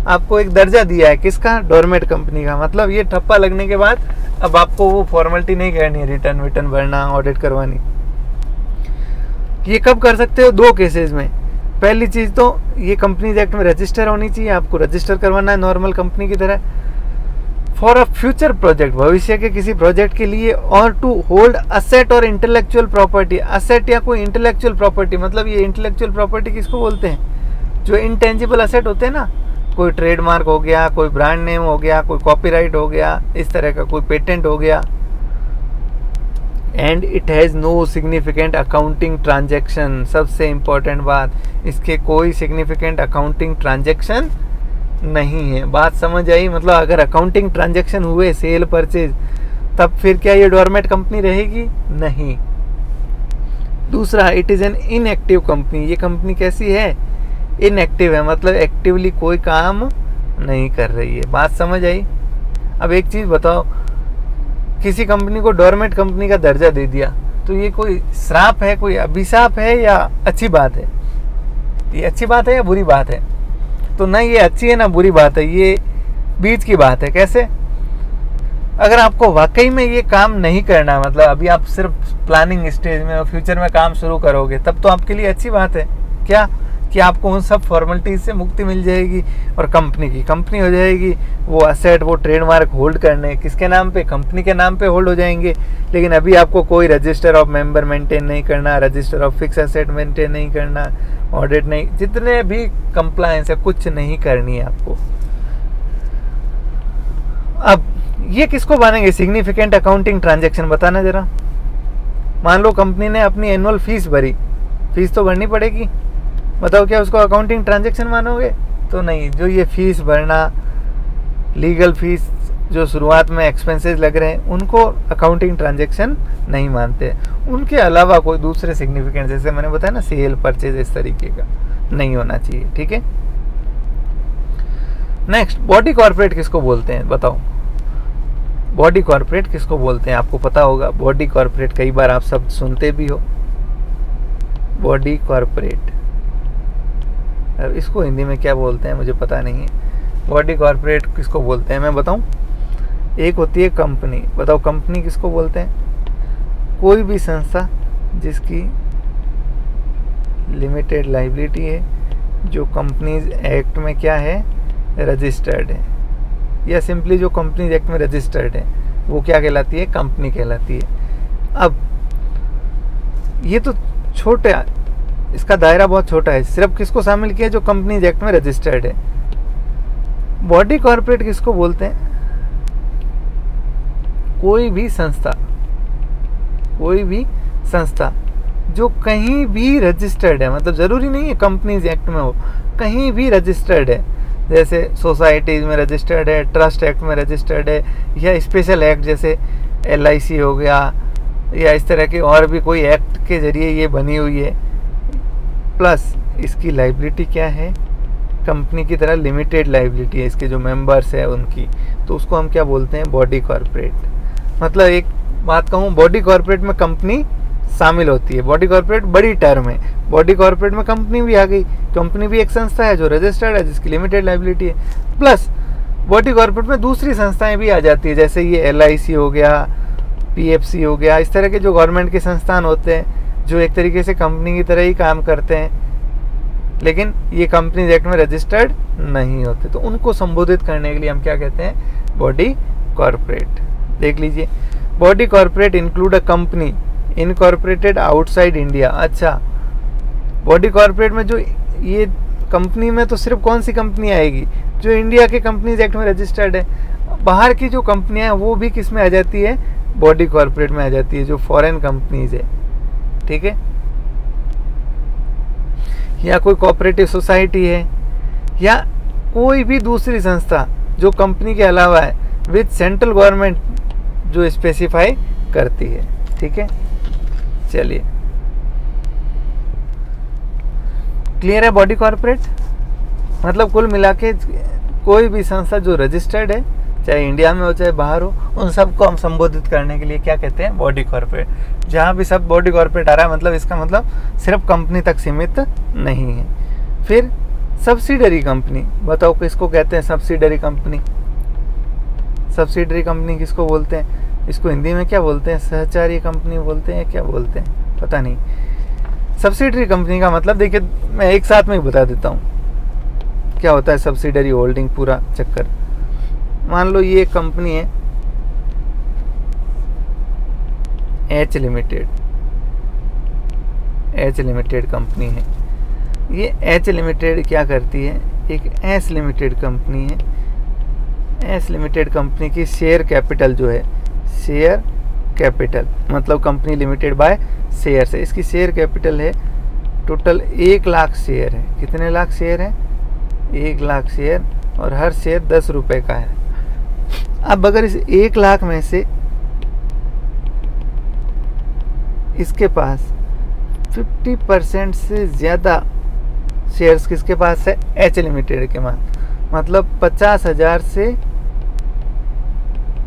[SPEAKER 1] आपको एक दर्जा दिया है किसका, डोरमेट कंपनी का। मतलब ये ठप्पा लगने के बाद अब आपको वो फॉर्मेलिटी नहीं करनी है, रिटर्न विटर्न भरना, ऑडिट करवानी। ये कब कर सकते हो, 2 केसेस में। पहली चीज़ तो ये कंपनीज एक्ट में रजिस्टर होनी चाहिए, आपको रजिस्टर करवाना है नॉर्मल कंपनी की तरह फॉर अ फ्यूचर प्रोजेक्ट, भविष्य के किसी प्रोजेक्ट के लिए, और टू होल्ड असेट और इंटेलेक्चुअल प्रॉपर्टी। असेट या कोई इंटेलेक्चुअल प्रॉपर्टी, मतलब ये इंटेलेक्चुअल प्रॉपर्टी किसको बोलते हैं, जो इंटेंजिबल असेट होते हैं ना, कोई ट्रेडमार्क हो गया, कोई ब्रांड नेम हो गया, कोई कॉपीराइट हो गया, इस तरह का कोई पेटेंट हो गया। And it has no significant accounting transaction. सबसे इम्पोर्टेंट बात, इसके कोई सिग्निफिकेंट अकाउंटिंग ट्रांजैक्शन नहीं है। बात समझ आई, मतलब अगर अकाउंटिंग ट्रांजैक्शन हुए, सेल परचेज, तब फिर क्या ये डोरमेट कंपनी रहेगी, नहीं। दूसरा, it is an inactive company. ये कंपनी कैसी है, इनएक्टिव है, मतलब एक्टिवली कोई काम नहीं कर रही है। बात समझ आई। अब एक चीज़ बताओ, किसी कंपनी को डोरमेट कंपनी का दर्जा दे दिया, तो ये कोई श्राप है, कोई अभिशाप है, या अच्छी बात है, ये अच्छी बात है या बुरी बात है? तो ना ये अच्छी है ना बुरी बात है, ये बीच की बात है। कैसे, अगर आपको वाकई में ये काम नहीं करना, मतलब अभी आप सिर्फ प्लानिंग स्टेज में और फ्यूचर में काम शुरू करोगे, तब तो आपके लिए अच्छी बात है। क्या कि आपको उन सब फॉर्मेलिटीज से मुक्ति मिल जाएगी और कंपनी की कंपनी हो जाएगी। वो असेट, वो ट्रेडमार्क होल्ड करने किसके नाम पे, कंपनी के नाम पे होल्ड हो जाएंगे। लेकिन अभी आपको कोई रजिस्टर ऑफ मेंबर मेंटेन नहीं करना, register of fix asset maintain नहीं करना, ऑडिट नहीं, जितने भी कंप्लायंस है कुछ नहीं करनी है आपको। अब ये किसको मानेंगे सिग्निफिकेंट अकाउंटिंग ट्रांजैक्शन, बताना जरा। मान लो कंपनी ने अपनी एनुअल फीस भरी, फीस तो भरनी पड़ेगी, बताओ क्या उसको अकाउंटिंग ट्रांजैक्शन मानोगे? तो नहीं। जो ये फीस भरना, लीगल फीस जो शुरुआत में एक्सपेंसेस लग रहे हैं, उनको अकाउंटिंग ट्रांजैक्शन नहीं मानते। उनके अलावा कोई दूसरे सिग्निफिकेंट, जैसे मैंने बताया ना, सेल परचेज, इस तरीके का नहीं होना चाहिए। ठीक है। नेक्स्ट, बॉडी कॉर्पोरेट किसको बोलते हैं, बताओ। बॉडी कॉर्पोरेट किसको बोलते हैं, आपको पता होगा। बॉडी कॉर्पोरेट कई बार आप शब्द सुनते भी हो, बॉडी कॉर्पोरेट। अब इसको हिंदी में क्या बोलते हैं मुझे पता नहीं है। बॉडी कॉर्पोरेट किसको बोलते हैं मैं बताऊं। एक होती है कंपनी, बताओ कंपनी किसको बोलते हैं? कोई भी संस्था जिसकी लिमिटेड लायबिलिटी है, जो कंपनीज एक्ट में क्या है, रजिस्टर्ड है, या सिंपली जो कंपनीज एक्ट में रजिस्टर्ड है, वो क्या कहलाती है, कंपनी कहलाती है। अब ये तो छोटे, इसका दायरा बहुत छोटा है, सिर्फ किसको शामिल किया, जो कंपनीज एक्ट में रजिस्टर्ड है। बॉडी कॉर्पोरेट किसको बोलते हैं? कोई भी संस्था, कोई भी संस्था जो कहीं भी रजिस्टर्ड है, मतलब जरूरी नहीं है कंपनीज एक्ट में हो, कहीं भी रजिस्टर्ड है, जैसे सोसाइटीज में रजिस्टर्ड है, ट्रस्ट एक्ट में रजिस्टर्ड है, या स्पेशल एक्ट जैसे LIC हो गया, या इस तरह के और भी कोई एक्ट के जरिए ये बनी हुई है। प्लस इसकी लाइबिलिटी क्या है, कंपनी की तरह लिमिटेड लाइबिलिटी है, इसके जो मेंबर्स है उनकी, तो उसको हम क्या बोलते हैं, बॉडी कॉर्पोरेट। मतलब एक बात कहूँ, बॉडी कॉर्पोरेट में कंपनी शामिल होती है। बॉडी कॉर्पोरेट बड़ी टर्म है, बॉडी कॉर्पोरेट में कंपनी भी आ गई। कंपनी भी एक संस्था है जो रजिस्टर्ड है, जिसकी लिमिटेड लाइबिलिटी है। प्लस बॉडी कॉर्पोरेट में दूसरी संस्थाएं भी आ जाती है, जैसे ये LIC हो गया, PFC हो गया, इस तरह के जो गवर्नमेंट के संस्थान होते हैं जो एक तरीके से कंपनी की तरह ही काम करते हैं, लेकिन ये कंपनीज एक्ट में रजिस्टर्ड नहीं होते, तो उनको संबोधित करने के लिए हम क्या कहते हैं, बॉडी कॉर्पोरेट। देख लीजिए, body corporate include a company incorporated outside India. अच्छा, बॉडी कॉर्पोरेट में जो ये कंपनी में तो सिर्फ कौन सी कंपनी आएगी, जो इंडिया के कंपनीज एक्ट में रजिस्टर्ड है। बाहर की जो कंपनियां हैं वो भी किस में आ जाती है, बॉडी कॉर्पोरेट में आ जाती है, जो फॉरेन कंपनीज है। ठीक है, या कोई कोऑपरेटिव सोसाइटी है, या कोई भी दूसरी संस्था जो कंपनी के अलावा है, विद सेंट्रल गवर्नमेंट जो स्पेसिफाई करती है। ठीक है, चलिए, क्लियर है। बॉडी कॉर्पोरेट मतलब कुल मिला के कोई भी संस्था जो रजिस्टर्ड है, चाहे इंडिया में हो चाहे बाहर हो, उन सबको हम संबोधित करने के लिए क्या कहते हैं, बॉडी कॉर्पोरेट। जहाँ भी सब बॉडी कॉर्पोरेट आ रहा है, मतलब इसका मतलब सिर्फ कंपनी तक सीमित नहीं है। फिर सब्सिडरी कंपनी, बताओ किसको कहते हैं सब्सिडरी कंपनी। सब्सिडरी कंपनी किसको बोलते हैं, इसको हिंदी में क्या बोलते हैं, सहचारी कंपनी बोलते हैं, क्या बोलते हैं पता नहीं। सब्सिडरी कंपनी का मतलब देखिए, मैं एक साथ में ही बता देता हूँ क्या होता है सब्सिडरी होल्डिंग पूरा चक्कर। मान लो ये एक कंपनी है एच लिमिटेड कंपनी है। ये एच लिमिटेड क्या करती है, एक एस लिमिटेड कंपनी है। एस लिमिटेड कंपनी की शेयर कैपिटल जो है, शेयर कैपिटल मतलब कंपनी लिमिटेड बाय शेयर से, इसकी शेयर कैपिटल है टोटल 1 लाख शेयर है। कितने लाख शेयर है, 1 लाख शेयर, और हर शेयर 10 रुपए का है। अब अगर इस 1 लाख में से इसके पास 50% से ज़्यादा शेयर्स किसके पास है, एच लिमिटेड के पास, मतलब 50,000 से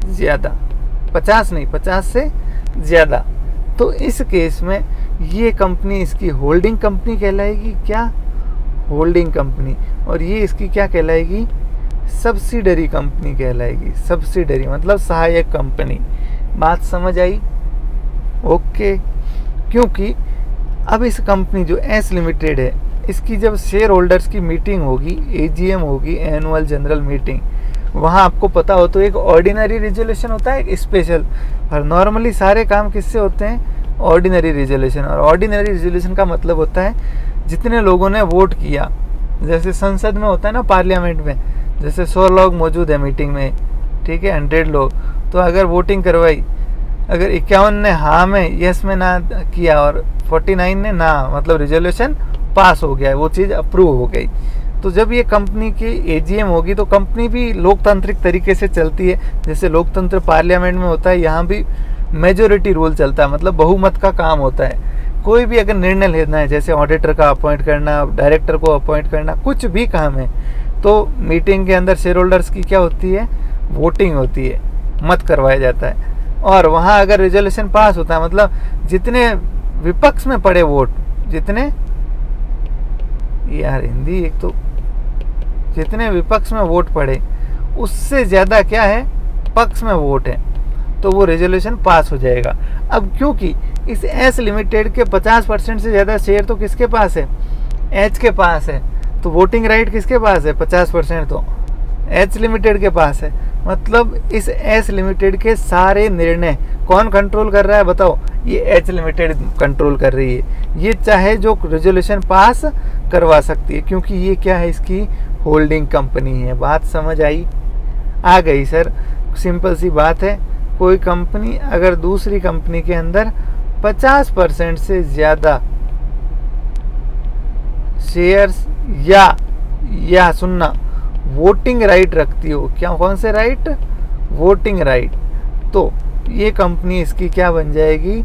[SPEAKER 1] ज़्यादा, 50 नहीं 50 से ज़्यादा, तो इस केस में ये कंपनी इसकी होल्डिंग कंपनी कहलाएगी। क्या, होल्डिंग कंपनी। और ये इसकी क्या कहलाएगी, सब्सिडरी कंपनी कहलाएगी। सब्सिडरी मतलब सहायक कंपनी। बात समझ आई, ओके। क्योंकि अब इस कंपनी जो एस लिमिटेड है, इसकी जब शेयर होल्डर्स की मीटिंग होगी, AGM होगी, एनुअल जनरल मीटिंग, वहाँ आपको पता हो तो एक ऑर्डिनरी रिजोल्यूशन होता है, एक स्पेशल। और नॉर्मली सारे काम किससे होते हैं, ऑर्डिनरी रिजोल्यूशन। और ऑर्डिनरी रिजोल्यूशन का मतलब होता है जितने लोगों ने वोट किया, जैसे संसद में होता है ना, पार्लियामेंट में, जैसे 100 लोग मौजूद है मीटिंग में, ठीक है, 100 लोग, तो अगर वोटिंग करवाई, अगर 51 ने हाँ में, यस में ना किया, और 49 ने ना, मतलब रिजोल्यूशन पास हो गया है, वो चीज़ अप्रूव हो गई। तो जब ये कंपनी की AGM होगी, तो कंपनी भी लोकतांत्रिक तरीके से चलती है। जैसे लोकतंत्र पार्लियामेंट में होता है, यहाँ भी मेजोरिटी रूल चलता है, मतलब बहुमत का काम होता है। कोई भी अगर निर्णय लेना है, जैसे ऑडिटर का अपॉइंट करना, डायरेक्टर को अपॉइंट करना, कुछ भी काम है, तो मीटिंग के अंदर शेयर होल्डर्स की क्या होती है, वोटिंग होती है, मत करवाया जाता है। और वहाँ अगर रिजोल्यूशन पास होता है, मतलब जितने विपक्ष में पड़े वोट, जितने, यार हिंदी एक तो, जितने विपक्ष में वोट पड़े उससे ज़्यादा क्या है, पक्ष में वोट है, तो वो रेजोल्यूशन पास हो जाएगा। अब क्योंकि इस एस लिमिटेड के 50% से ज़्यादा शेयर तो किसके पास है, एच के पास है, तो वोटिंग राइट किसके पास है, 50% तो एच लिमिटेड के पास है। मतलब इस एस लिमिटेड के सारे निर्णय कौन कंट्रोल कर रहा है, बताओ, ये एच लिमिटेड कंट्रोल कर रही है। ये चाहे जो रेजोल्यूशन पास करवा सकती है, क्योंकि ये क्या है, इसकी होल्डिंग कंपनी है। बात समझ आई, आ गई सर, सिंपल सी बात है। कोई कंपनी अगर दूसरी कंपनी के अंदर 50% से ज़्यादा शेयर्स या सुनना, वोटिंग राइट रखती हो, क्या, कौन से राइट, वोटिंग राइट, तो ये कंपनी इसकी क्या बन जाएगी,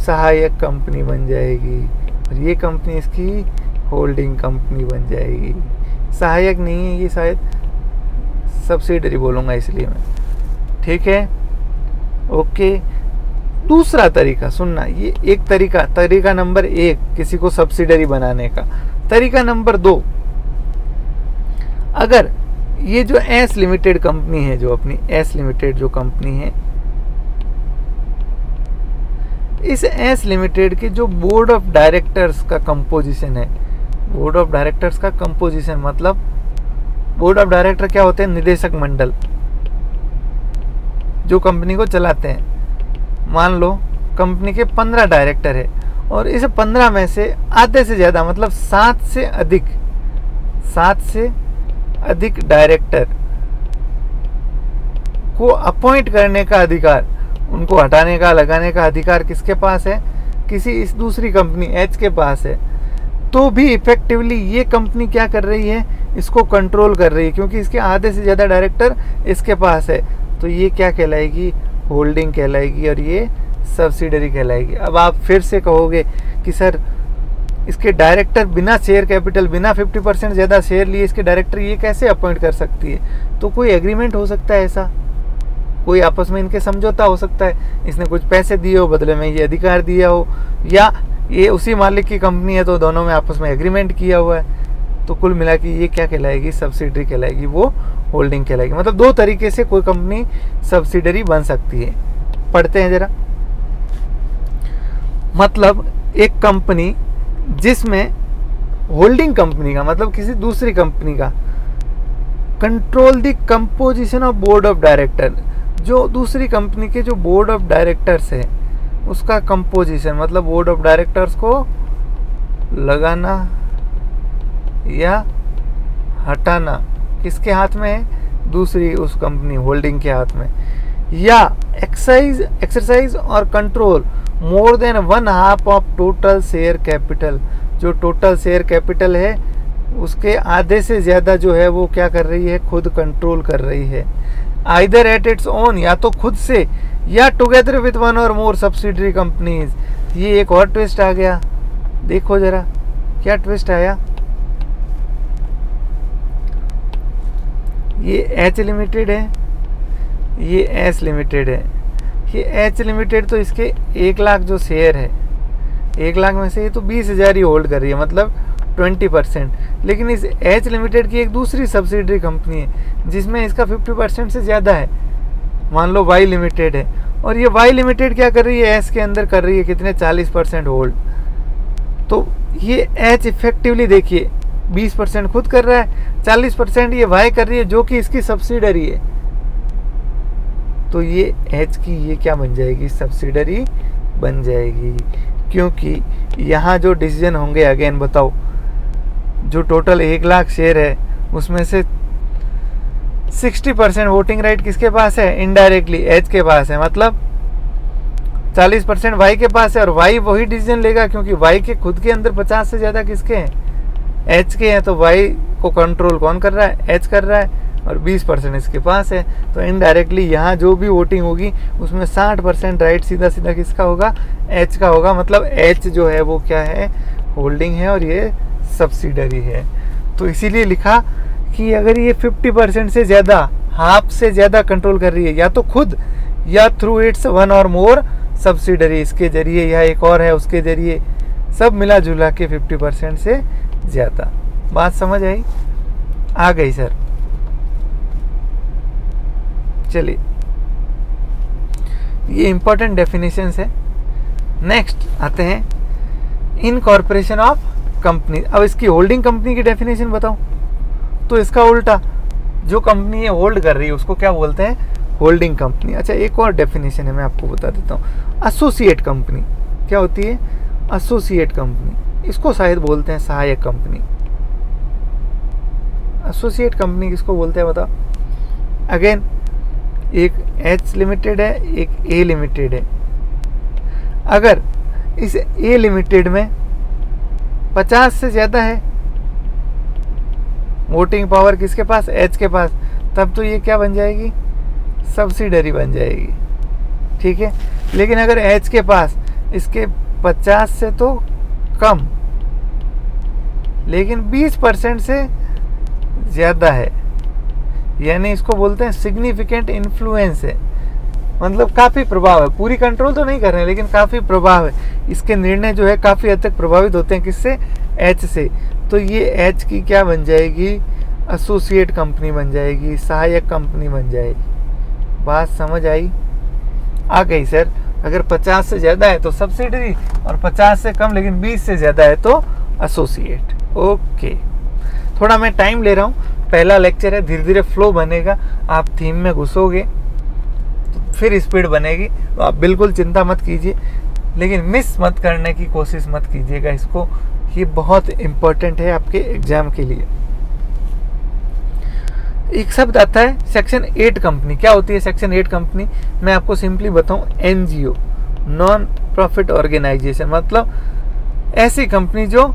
[SPEAKER 1] सहायक कंपनी बन जाएगी, और ये कंपनी इसकी होल्डिंग कंपनी बन जाएगी। सहायक नहीं है ये, शायद सब्सिडरी बोलूँगा इसलिए मैं, ठीक है। ओके, दूसरा तरीका सुनना, ये एक तरीका नंबर 1 किसी को सब्सिडरी बनाने का। तरीका नंबर 2, अगर ये जो एस लिमिटेड कंपनी है, जो अपनी एस लिमिटेड जो कंपनी है, इस एस लिमिटेड के जो बोर्ड ऑफ डायरेक्टर्स का कंपोजिशन है, बोर्ड ऑफ डायरेक्टर्स का कंपोजिशन मतलब बोर्ड ऑफ डायरेक्टर क्या होते हैं, निदेशक मंडल जो कंपनी को चलाते हैं। मान लो कंपनी के 15 डायरेक्टर है, और इस 15 में से आधे से ज़्यादा मतलब 7 से अधिक डायरेक्टर को अपॉइंट करने का अधिकार, उनको हटाने का, लगाने का अधिकार किसके पास है, किसी इस दूसरी कंपनी एच के पास है। तो भी इफेक्टिवली ये कंपनी क्या कर रही है, इसको कंट्रोल कर रही है, क्योंकि इसके आधे से ज़्यादा डायरेक्टर इसके पास है। तो ये क्या कहलाएगी, होल्डिंग कहलाएगी, और ये सब्सिडरी कहलाएगी। अब आप फिर से कहोगे कि सर इसके डायरेक्टर बिना शेयर कैपिटल, बिना 50% ज़्यादा शेयर लिए इसके डायरेक्टर ये कैसे अपॉइंट कर सकती है? तो कोई एग्रीमेंट हो सकता है ऐसा, कोई आपस में इनके समझौता हो सकता है, इसने कुछ पैसे दिए हो, बदले में ये अधिकार दिया हो, या ये उसी मालिक की कंपनी है तो दोनों में आपस में एग्रीमेंट किया हुआ है। तो कुल मिला के ये क्या कहलाएगी, सब्सिडरी कहलाएगी, वो होल्डिंग कहलाएगी। मतलब 2 तरीके से कोई कंपनी सब्सिडरी बन सकती है। पढ़ते हैं जरा। मतलब एक कंपनी जिसमें होल्डिंग कंपनी का मतलब किसी दूसरी कंपनी का control the composition of board of director, जो दूसरी कंपनी के जो बोर्ड ऑफ डायरेक्टर्स है उसका कंपोजिशन मतलब बोर्ड ऑफ डायरेक्टर्स को लगाना या हटाना किसके हाथ में है, दूसरी उस कंपनी होल्डिंग के हाथ में, या एक्सरसाइज और control more than 1/2 of total share capital, जो टोटल शेयर कैपिटल है उसके आधे से ज़्यादा जो है वो क्या कर रही है, खुद कंट्रोल कर रही है। आइदर एट इट्स ओन, या तो खुद से, या टुगेदर विथ 1 और मोर सब्सिडरी कंपनीज। ये एक और ट्विस्ट आ गया, देखो जरा क्या ट्विस्ट आया। ये एच लिमिटेड है, ये एस लिमिटेड है। ये एच लिमिटेड तो इसके 1 लाख जो शेयर है, 1 लाख में से ये तो 20,000 ही होल्ड कर रही है, मतलब 20%। लेकिन इस एच लिमिटेड की एक दूसरी सब्सिडरी कंपनी है जिसमें इसका 50% से ज़्यादा है, मान लो वाई लिमिटेड है, और ये वाई लिमिटेड क्या कर रही है, एस के अंदर कर रही है कितने, 40% होल्ड। तो ये एच इफेक्टिवली देखिए 20% खुद कर रहा है, 40% ये वाई कर रही है जो कि इसकी सब्सिडरी है। तो ये एच की ये क्या बन जाएगी, सब्सिडरी बन जाएगी, क्योंकि यहाँ जो डिसीजन होंगे, अगेन बताओ, जो टोटल 1 लाख शेयर है उसमें से 60% वोटिंग राइट किसके पास है, इनडायरेक्टली एच के पास है, मतलब 40% वाई के पास है, और वाई वही डिसीजन लेगा क्योंकि वाई के खुद के अंदर 50 से ज़्यादा किसके हैं, एच के हैं। तो वाई को कंट्रोल कौन कर रहा है, एच कर रहा है, और 20% इसके पास है। तो इनडायरेक्टली यहाँ जो भी वोटिंग होगी उसमें 60% राइट सीधा सीधा किसका होगा, एच का होगा। मतलब एच जो है वो क्या है, होल्डिंग है, और ये सब्सिडरी है। तो इसीलिए लिखा कि अगर ये 50% से ज़्यादा, हाफ से ज़्यादा कंट्रोल कर रही है, या तो खुद या थ्रू इट्स 1 और मोर सब्सिडरी, इसके जरिए या एक और है उसके जरिए, सब मिला जुला के 50% से ज़्यादा। बात समझ आई, आ गई सर? चलिए, ये इंपॉर्टेंट डेफिनेशंस है। नेक्स्ट आते हैं इनकॉर्पोरेशन ऑफ कंपनी। अब इसकी होल्डिंग कंपनी की डेफिनेशन बताओ, तो इसका उल्टा, जो कंपनी ये होल्ड कर रही है उसको क्या बोलते हैं, होल्डिंग कंपनी। अच्छा, एक और डेफिनेशन है, मैं आपको बता देता हूँ। एसोसिएट कंपनी क्या होती है, एसोसिएट कंपनी, इसको शायद बोलते हैं सहायक कंपनी। एसोसिएट कंपनी किसको बोलते हैं बताओ? अगेन, एक एच लिमिटेड है, एक ए लिमिटेड है। अगर इस ए लिमिटेड में 50 से ज़्यादा है वोटिंग पावर किसके पास, एच के पास, तब तो ये क्या बन जाएगी, सब्सिडरी बन जाएगी। ठीक है। लेकिन अगर एच के पास इसके 50 से तो कम लेकिन 20% से ज़्यादा है, यानी इसको बोलते हैं सिग्निफिकेंट इन्फ्लुएंस है, मतलब काफ़ी प्रभाव है। पूरी कंट्रोल तो नहीं कर रहे हैं लेकिन काफ़ी प्रभाव है, इसके निर्णय जो है काफ़ी हद तक प्रभावित होते हैं किससे, एच से। तो ये एच की क्या बन जाएगी, एसोसिएट कंपनी बन जाएगी, सहायक कंपनी बन जाएगी। बात समझ आई? आ गई सर। अगर 50 से ज़्यादा है तो सब्सिडरी और 50 से कम लेकिन 20 से ज़्यादा है तो एसोसिएट। ओके, थोड़ा मैं टाइम ले रहा हूँ, पहला लेक्चर है, धीरे धीरे फ्लो बनेगा, आप थीम में घुसोगे तो फिर स्पीड बनेगी। तो आप बिल्कुल चिंता मत कीजिए, लेकिन मिस मत करने की कोशिश मत कीजिएगा इसको, ये बहुत इम्पोर्टेंट है आपके एग्जाम के लिए। एक शब्द आता है सेक्शन 8 कंपनी। क्या होती है सेक्शन 8 कंपनी? मैं आपको सिंपली बताऊं, एनजीओ, नॉन प्रॉफिट ऑर्गेनाइजेशन, मतलब ऐसी कंपनी जो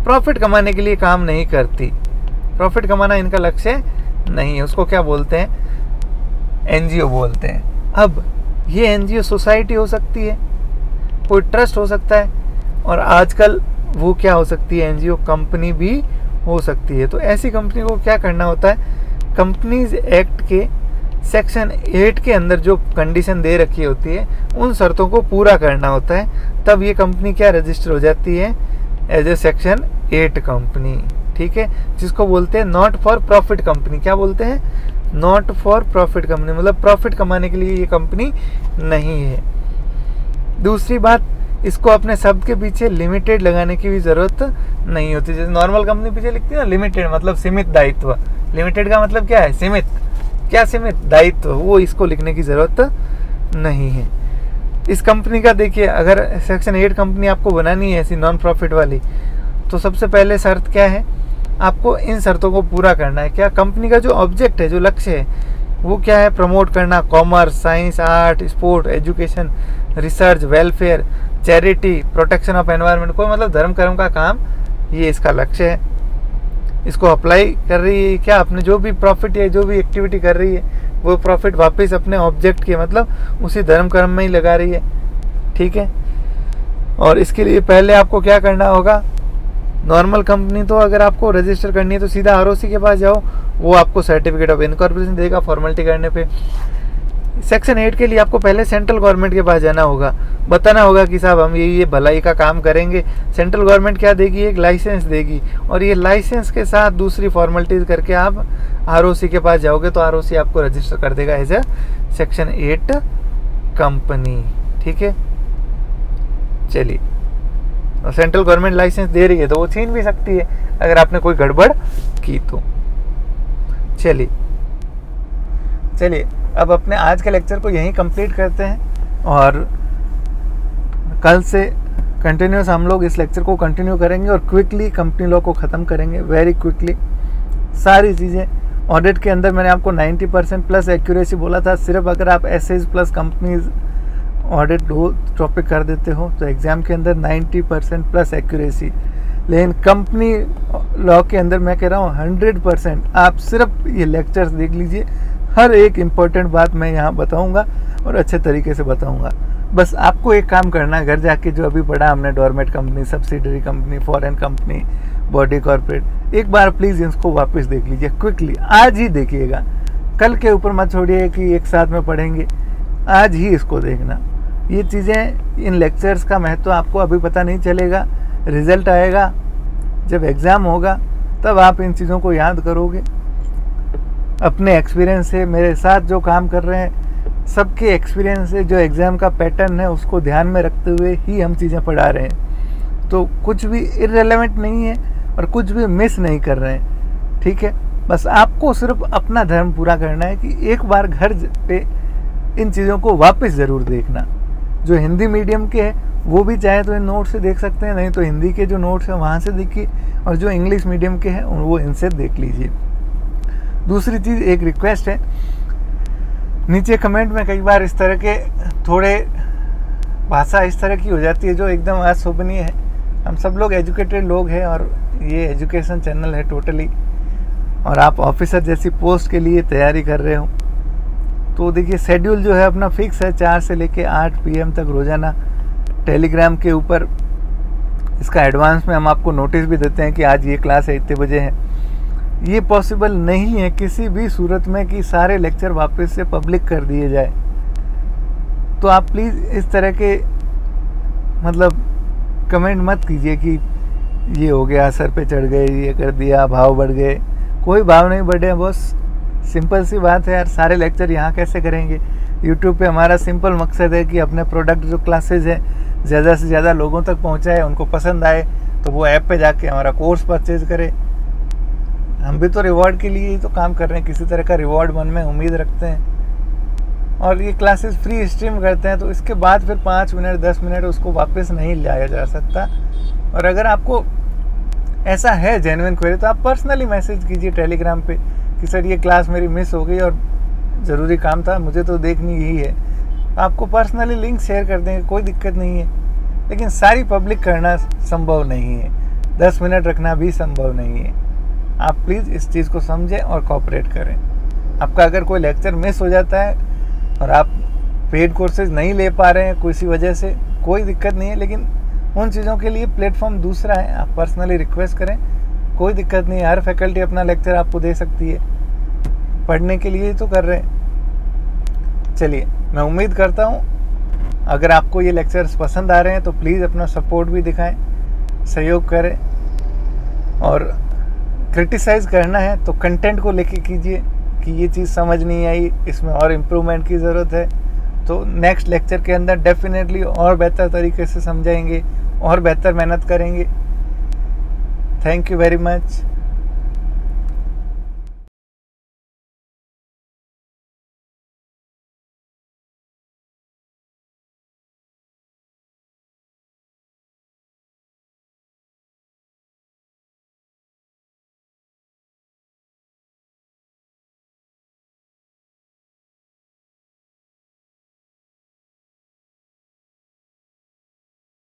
[SPEAKER 1] प्रॉफिट कमाने के लिए काम नहीं करती, प्रॉफिट कमाना इनका लक्ष्य नहीं है, उसको क्या बोलते हैं, एनजीओ बोलते हैं। अब ये एनजीओ सोसाइटी हो सकती है, कोई ट्रस्ट हो सकता है, और आजकल वो क्या हो सकती है, एनजीओ कंपनी भी हो सकती है। तो ऐसी कंपनी को क्या करना होता है, कंपनीज एक्ट के सेक्शन 8 के अंदर जो कंडीशन दे रखी होती है उन शर्तों को पूरा करना होता है, तब ये कंपनी क्या रजिस्टर हो जाती है, एज ए सेक्शन 8 कंपनी। ठीक है, जिसको बोलते हैं नॉट फॉर प्रॉफिट कंपनी। क्या बोलते हैं, नॉट फॉर प्रॉफिट कंपनी, मतलब प्रॉफिट कमाने के लिए ये कंपनी नहीं है। दूसरी बात, इसको अपने शब्द के पीछे लिमिटेड लगाने की भी ज़रूरत नहीं होती। जैसे नॉर्मल कंपनी पीछे लिखती है ना लिमिटेड, मतलब सीमित दायित्व। लिमिटेड का मतलब क्या है, सीमित। क्या सीमित दायित्व, वो इसको लिखने की ज़रूरत नहीं है। इस कंपनी का देखिए, अगर सेक्शन 8 कंपनी आपको बनानी है ऐसी नॉन प्रॉफिट वाली, तो सबसे पहले शर्त क्या है, आपको इन शर्तों को पूरा करना है। क्या, कंपनी का जो ऑब्जेक्ट है, जो लक्ष्य है, वो क्या है, प्रमोट करना commerce, science, art, sport, education, research, welfare, charity, protection of environment, कोई मतलब धर्म कर्म का काम, ये इसका लक्ष्य है। इसको अप्लाई कर रही है क्या, अपने जो भी प्रॉफिट है, जो भी एक्टिविटी कर रही है, वो प्रॉफिट वापस अपने ऑब्जेक्ट के मतलब उसी धर्म कर्म में ही लगा रही है। ठीक है, और इसके लिए पहले आपको क्या करना होगा, नॉर्मल कंपनी तो अगर आपको रजिस्टर करनी है तो सीधा आरओसी के पास जाओ, वो आपको सर्टिफिकेट ऑफ इनकॉर्पोरेशन देगा फॉर्मेलिटी करने पे। सेक्शन 8 के लिए आपको पहले सेंट्रल गवर्नमेंट के पास जाना होगा, बताना होगा कि साहब हम ये भलाई का काम करेंगे। सेंट्रल गवर्नमेंट क्या देगी, एक लाइसेंस देगी, और ये लाइसेंस के साथ दूसरी फॉर्मेलिटीज करके आप आरओसी के पास जाओगे तो आरओसी आपको रजिस्टर कर देगा एज ए सेक्शन 8 कंपनी। ठीक है, चलिए, सेंट्रल गवर्नमेंट लाइसेंस दे रही है तो वो छीन भी सकती है अगर आपने कोई गड़बड़ की तो। चलिए अब अपने आज के लेक्चर को यहीं कंप्लीट करते हैं, और कल से कंटिन्यूस हम लोग इस लेक्चर को कंटिन्यू करेंगे और क्विकली कंपनी लॉ को ख़त्म करेंगे, वेरी क्विकली सारी चीज़ें। ऑडिट के अंदर मैंने आपको 90% प्लस एक्यूरेसी बोला था, सिर्फ अगर आप SAs plus companies audit 2 topic कर देते हो तो एग्ज़ाम के अंदर 90% प्लस एक्यूरेसी। लेकिन कंपनी लॉ के अंदर मैं कह रहा हूँ 100%। आप सिर्फ ये लेक्चर्स देख लीजिए, हर एक इम्पोर्टेंट बात मैं यहाँ बताऊँगा और अच्छे तरीके से बताऊँगा। बस आपको एक काम करना है, घर जाके जो अभी पढ़ा हमने, doormat company, subsidiary company, foreign company, body corporate, एक बार प्लीज़ इसको वापस देख लीजिए क्विकली, आज ही देखिएगा, कल के ऊपर मत छोड़िए कि एक साथ में पढ़ेंगे, आज ही इसको देखना। ये चीज़ें, इन लेक्चर्स का महत्व आपको अभी पता नहीं चलेगा, रिज़ल्ट आएगा जब एग्ज़ाम होगा तब आप इन चीज़ों को याद करोगे। अपने एक्सपीरियंस से, मेरे साथ जो काम कर रहे हैं सबके एक्सपीरियंस से, जो एग्ज़ाम का पैटर्न है उसको ध्यान में रखते हुए ही हम चीज़ें पढ़ा रहे हैं। तो कुछ भी इररिलेवेंट नहीं है और कुछ भी मिस नहीं कर रहे हैं। ठीक है, बस आपको सिर्फ अपना धर्म पूरा करना है कि एक बार घर पे इन चीज़ों को वापस ज़रूर देखना। जो हिंदी मीडियम के हैं वो भी चाहे तो इन नोट से देख सकते हैं, नहीं तो हिंदी के जो नोट्स हैं वहाँ से देखिए, और जो इंग्लिश मीडियम के हैं वो इनसे देख लीजिए। दूसरी चीज़, एक रिक्वेस्ट है, नीचे कमेंट में कई बार इस तरह के थोड़े भाषा इस तरह की हो जाती है जो एकदम अशोभनीय है। हम सब लोग एजुकेटेड लोग हैं और ये एजुकेशन चैनल है टोटली, और आप ऑफिसर जैसी पोस्ट के लिए तैयारी कर रहे हो तो देखिए शेड्यूल जो है अपना फिक्स है, 4 से लेके 8 PM तक रोज़ाना। टेलीग्राम के ऊपर इसका एडवांस में हम आपको नोटिस भी देते हैं कि आज ये क्लास है, इतने बजे है। ये पॉसिबल नहीं है किसी भी सूरत में कि सारे लेक्चर वापस से पब्लिक कर दिए जाए। तो आप प्लीज़ इस तरह के मतलब कमेंट मत कीजिए कि ये हो गया, सर पे चढ़ गए, ये कर दिया, भाव बढ़ गए। कोई भाव नहीं बढ़े, बस सिंपल सी बात है यार, सारे लेक्चर यहाँ कैसे करेंगे। यूट्यूब पे हमारा सिंपल मकसद है कि अपने प्रोडक्ट जो क्लासेज है ज़्यादा से ज़्यादा लोगों तक पहुँचाए, उनको पसंद आए तो वो ऐप पे जाके हमारा कोर्स परचेज करे। हम भी तो रिवॉर्ड के लिए ही तो काम कर रहे हैं, किसी तरह का रिवॉर्ड मन में उम्मीद रखते हैं। और ये क्लासेस फ्री स्ट्रीम करते हैं तो इसके बाद फिर 5 मिनट 10 मिनट उसको वापस नहीं लाया जा सकता। और अगर आपको ऐसा है जेन्युइन क्वेरी तो आप पर्सनली मैसेज कीजिए टेलीग्राम पे कि सर ये क्लास मेरी मिस हो गई और ज़रूरी काम था, मुझे तो देखनी ही है। आपको पर्सनली लिंक शेयर कर देंगे, कोई दिक्कत नहीं है। लेकिन सारी पब्लिक करना संभव नहीं है, 10 मिनट रखना भी संभव नहीं है। आप प्लीज़ इस चीज़ को समझें और कोऑपरेट करें। आपका अगर कोई लेक्चर मिस हो जाता है और आप पेड कोर्सेज नहीं ले पा रहे हैं किसी वजह से, कोई दिक्कत नहीं है। लेकिन उन चीज़ों के लिए प्लेटफॉर्म दूसरा है, आप पर्सनली रिक्वेस्ट करें, कोई दिक्कत नहीं है। हर फैकल्टी अपना लेक्चर आपको दे सकती है, पढ़ने के लिए ही तो कर रहे हैं। चलिए, मैं उम्मीद करता हूँ अगर आपको ये लेक्चर्स पसंद आ रहे हैं तो प्लीज़ अपना सपोर्ट भी दिखाएं, सहयोग करें। और क्रिटिसाइज़ करना है तो कंटेंट को लेके कीजिए कि ये चीज़ समझ नहीं आई, इसमें और इम्प्रूवमेंट की ज़रूरत है, तो नेक्स्ट लेक्चर के अंदर डेफिनेटली और बेहतर तरीके से समझाएंगे और बेहतर मेहनत करेंगे। Thank you very much.